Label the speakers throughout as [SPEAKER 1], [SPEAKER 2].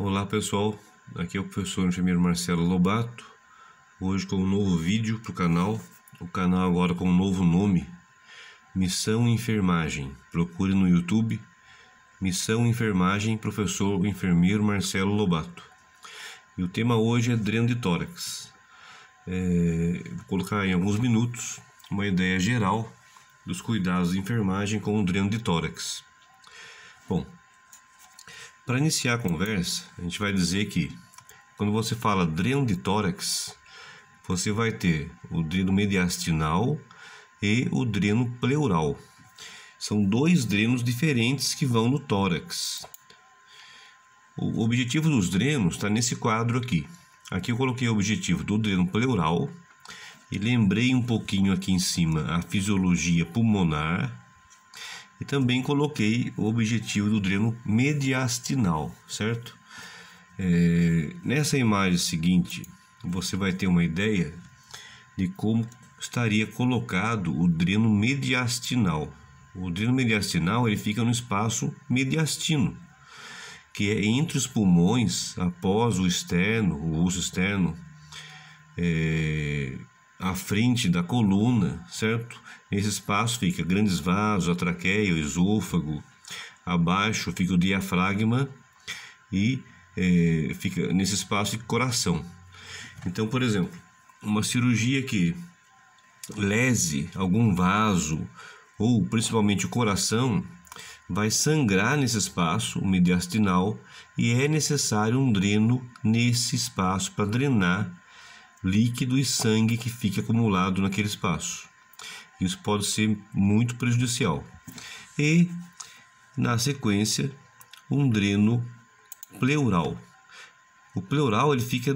[SPEAKER 1] Olá pessoal, aqui é o professor enfermeiro Marcelo Lobato, hoje com um novo vídeo para o canal agora com um novo nome, Missão Enfermagem. Procure no YouTube, Missão Enfermagem, professor enfermeiro Marcelo Lobato. E o tema hoje é dreno de tórax. Vou colocar em alguns minutos uma ideia geral dos cuidados de enfermagem com o dreno de tórax. Bom, para iniciar a conversa, a gente vai dizer que quando você fala dreno de tórax, você vai ter o dreno mediastinal e o dreno pleural. São dois drenos diferentes que vão no tórax. O objetivo dos drenos está nesse quadro aqui. Aqui eu coloquei o objetivo do dreno pleural e lembrei um pouquinho aqui em cima a fisiologia pulmonar. E também coloquei o objetivo do dreno mediastinal, certo? Nessa imagem seguinte, você vai ter uma ideia de como estaria colocado o dreno mediastinal. O dreno mediastinal ele fica no espaço mediastino, que é entre os pulmões, após o externo, o osso externo, à frente da coluna, certo? Nesse espaço fica grandes vasos, a traqueia, o esôfago, abaixo fica o diafragma e fica nesse espaço de coração. Então, por exemplo, uma cirurgia que lese algum vaso ou principalmente o coração vai sangrar nesse espaço, o mediastinal, e é necessário um dreno nesse espaço para drenar líquido e sangue que fica acumulado naquele espaço. Isso pode ser muito prejudicial. E, na sequência, um dreno pleural. O pleural ele fica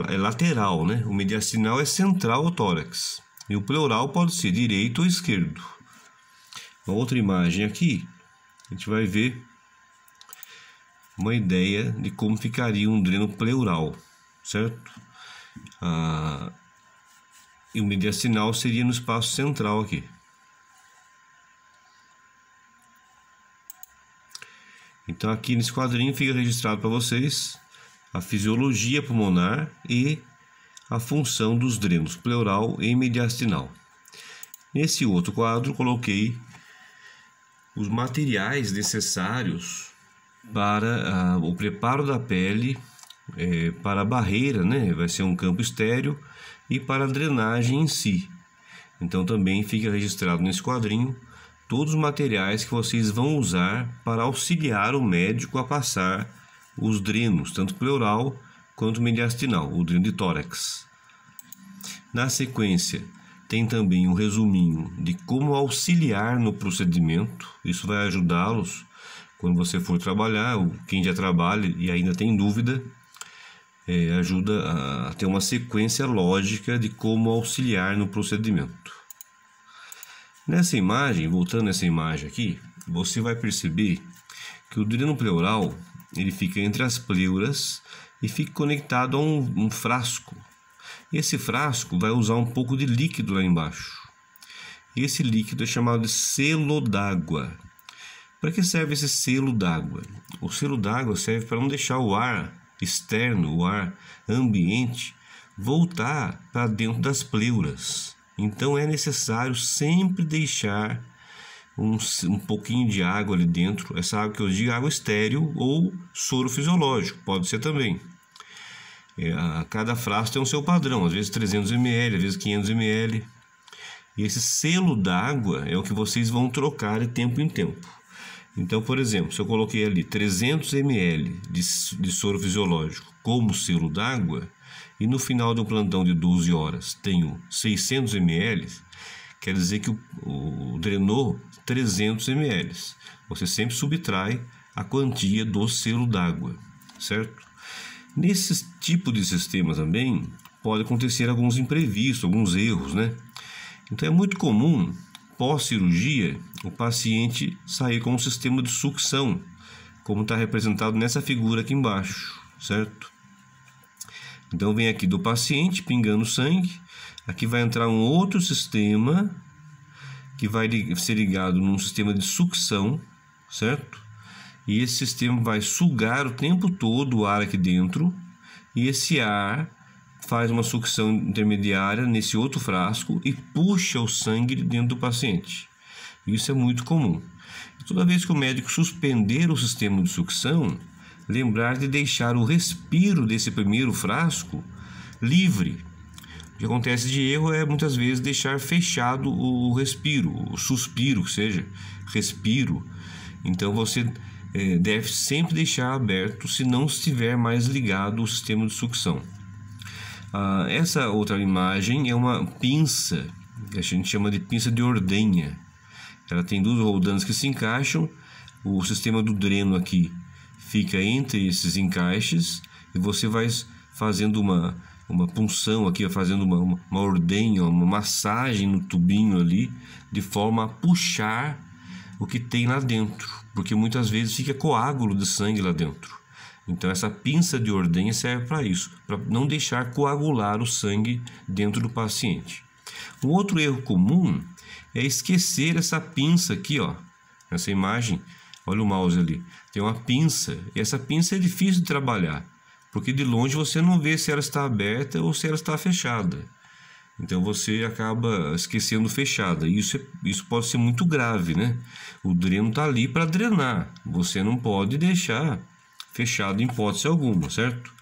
[SPEAKER 1] é lateral, né? O mediastinal é central ao tórax. E o pleural pode ser direito ou esquerdo. Uma outra imagem aqui, a gente vai ver uma ideia de como ficaria um dreno pleural, certo? E o mediastinal seria no espaço central aqui. Então aqui nesse quadrinho fica registrado para vocês a fisiologia pulmonar e a função dos drenos pleural e mediastinal. Nesse outro quadro coloquei os materiais necessários para o preparo da pele, para a barreira, né? Vai ser um campo estéreo, e para a drenagem em si. Então também fica registrado nesse quadrinho todos os materiais que vocês vão usar para auxiliar o médico a passar os drenos, tanto pleural quanto mediastinal, o dreno de tórax. Na sequência, tem também um resuminho de como auxiliar no procedimento. Isso vai ajudá-los quando você for trabalhar, ou quem já trabalha e ainda tem dúvida, ajuda a ter uma sequência lógica de como auxiliar no procedimento. Nessa imagem, voltando nessa imagem aqui, você vai perceber que o dreno pleural ele fica entre as pleuras e fica conectado a um frasco. Esse frasco vai usar um pouco de líquido lá embaixo. Esse líquido é chamado de selo d'água. Para que serve esse selo d'água? O selo d'água serve para não deixar o ar externo, o ar ambiente, voltar para dentro das pleuras. Então é necessário sempre deixar um pouquinho de água ali dentro. Essa água que eu digo é água estéril ou soro fisiológico, pode ser também. Cada frasco tem o seu padrão, às vezes 300 ml, às vezes 500 ml. E esse selo d'água é o que vocês vão trocar de tempo em tempo. Então, por exemplo, se eu coloquei ali 300 ml de soro fisiológico como selo d'água e no final do plantão de 12 horas tenho 600 ml, quer dizer que o drenou 300 ml. Você sempre subtrai a quantia do selo d'água, certo? Nesse tipo de sistema também pode acontecer alguns imprevistos, alguns erros, né? Então é muito comum, pós-cirurgia, o paciente sair com um sistema de sucção, como está representado nessa figura aqui embaixo, certo? Então vem aqui do paciente pingando sangue, aqui vai entrar um outro sistema que vai ser ligado num sistema de sucção, certo? e esse sistema vai sugar o tempo todo o ar aqui dentro, e esse ar faz uma sucção intermediária nesse outro frasco e puxa o sangue dentro do paciente. Isso é muito comum. Toda vez que o médico suspender o sistema de sucção, lembrar de deixar o respiro desse primeiro frasco livre. O que acontece de erro é muitas vezes deixar fechado o respiro, o suspiro, que seja, respiro. Então você deve sempre deixar aberto se não estiver mais ligado o sistema de sucção. Essa outra imagem é uma pinça, que a gente chama de pinça de ordenha. Ela tem duas roldanas que se encaixam, o sistema do dreno aqui fica entre esses encaixes e você vai fazendo uma punção aqui, fazendo uma ordenha, uma massagem no tubinho ali, de forma a puxar o que tem lá dentro, porque muitas vezes fica coágulo de sangue lá dentro. Então essa pinça de ordenha serve para isso, para não deixar coagular o sangue dentro do paciente. Um outro erro comum é esquecer essa pinça aqui, ó. Nessa imagem, olha o mouse ali, tem uma pinça, e essa pinça é difícil de trabalhar, porque de longe você não vê se ela está aberta ou se ela está fechada. Então você acaba esquecendo fechada. Isso pode ser muito grave, né? O dreno está ali para drenar, você não pode deixar fechado em hipótese alguma, certo?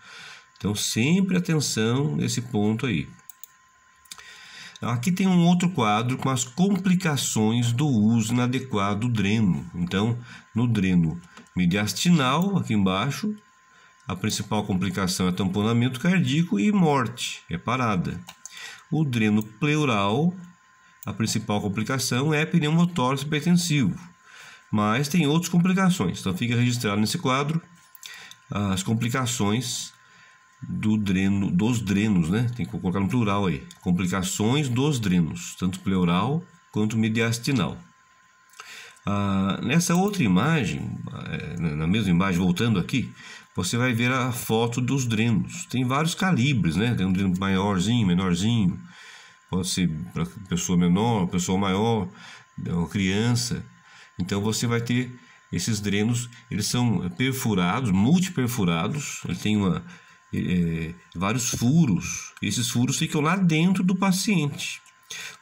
[SPEAKER 1] Então sempre atenção nesse ponto aí. Aqui tem um outro quadro com as complicações do uso inadequado do dreno. Então, no dreno mediastinal, aqui embaixo, a principal complicação é tamponamento cardíaco e morte, é parada. O dreno pleural, a principal complicação é pneumotórax hipertensivo, mas tem outras complicações. Então, fica registrado nesse quadro as complicações dos drenos, né? Tem que colocar no plural aí. Complicações dos drenos, tanto pleural quanto mediastinal. Nessa outra imagem, na mesma imagem, voltando aqui, você vai ver a foto dos drenos. Tem vários calibres, né? Tem um dreno maiorzinho, menorzinho. Pode ser para pessoa menor, pessoa maior, uma criança. Então você vai ter esses drenos, eles são perfurados, multiperfurados. Ele tem vários furos. Esses furos ficam lá dentro do paciente.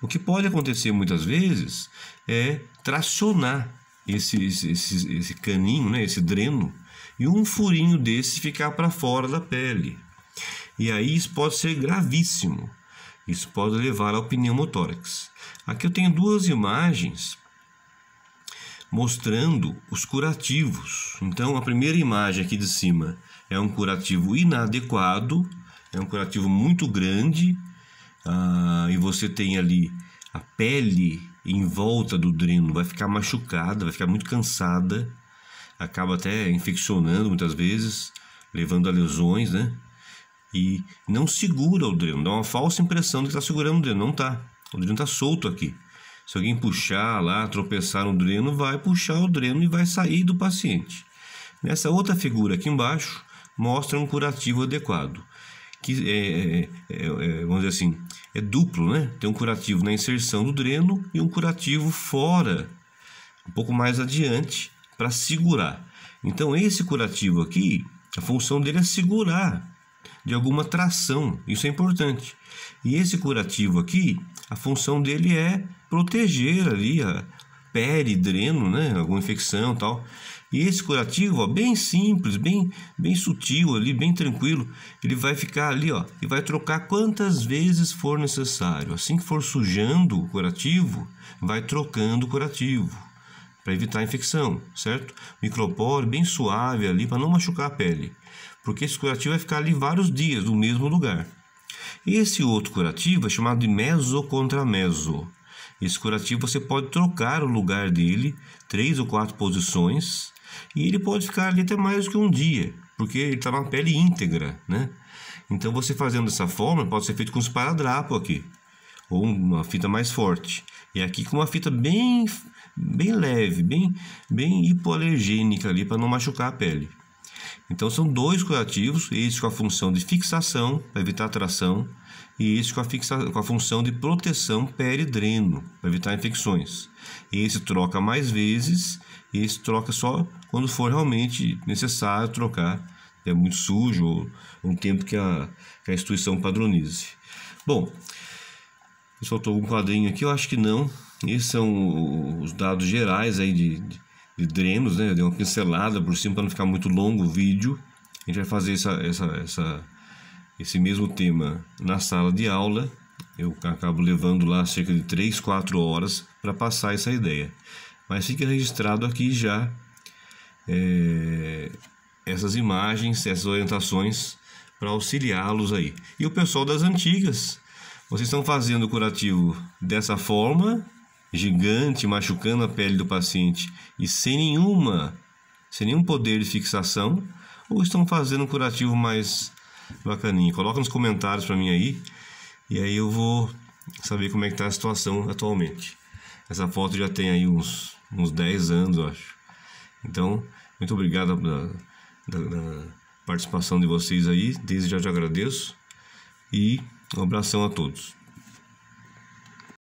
[SPEAKER 1] O que pode acontecer muitas vezes é tracionar esse caninho, né, esse dreno, e um furinho desse ficar para fora da pele. E aí isso pode ser gravíssimo. Isso pode levar ao pneumotórax. Aqui eu tenho duas imagens mostrando os curativos. Então a primeira imagem aqui de cima é um curativo inadequado, é um curativo muito grande, e você tem ali a pele em volta do dreno, vai ficar machucada, vai ficar muito cansada, acaba até infeccionando muitas vezes, levando a lesões, né? E não segura o dreno, dá uma falsa impressão de que está segurando o dreno, não está. O dreno está solto aqui. Se alguém puxar lá, tropeçar no dreno, vai puxar o dreno e vai sair do paciente. Nessa outra figura aqui embaixo, mostra um curativo adequado, que vamos dizer assim, é duplo, né? Tem um curativo na inserção do dreno e um curativo fora, um pouco mais adiante, para segurar. Então esse curativo aqui, a função dele é segurar de alguma tração, isso é importante. E esse curativo aqui, a função dele é proteger ali a pele-dreno, né? Alguma infecção e tal. E esse curativo, ó, bem simples, bem sutil ali, bem tranquilo, ele vai ficar ali, ó, e vai trocar quantas vezes for necessário. Assim que for sujando o curativo, vai trocando o curativo para evitar a infecção, certo? Micropóreo bem suave ali para não machucar a pele, porque esse curativo vai ficar ali vários dias no mesmo lugar. Esse outro curativo é chamado de meso contra meso. Esse curativo você pode trocar o lugar dele, 3 ou 4 posições, e ele pode ficar ali até mais do que um dia, porque ele está na pele íntegra, né? Então você fazendo dessa forma, pode ser feito com esparadrapo aqui, ou uma fita mais forte. E aqui com uma fita bem leve, bem hipoalergênica ali, para não machucar a pele. Então são dois curativos, esse com a função de fixação, para evitar tração, e esse com a função de proteção pele-dreno, para evitar infecções. Esse troca mais vezes e esse troca só quando for realmente necessário trocar, é muito sujo ou um tempo que a instituição padronize. Bom, soltou um quadrinho aqui, eu acho que não. Esses são os dados gerais aí de drenos, né? Eu dei uma pincelada por cima para não ficar muito longo o vídeo. A gente vai fazer esse mesmo tema na sala de aula. Eu acabo levando lá cerca de 3, 4 horas para passar essa ideia. Mas fica registrado aqui já essas imagens, essas orientações para auxiliá-los aí. E o pessoal das antigas, vocês estão fazendo o curativo dessa forma, gigante, machucando a pele do paciente e sem nenhum poder de fixação, ou estão fazendo um curativo mais bacaninho? Coloca nos comentários para mim aí, e aí eu vou saber como é que está a situação atualmente. Essa foto já tem aí uns 10 anos, eu acho. Então, muito obrigado da participação de vocês aí, desde já te agradeço, e um abração a todos.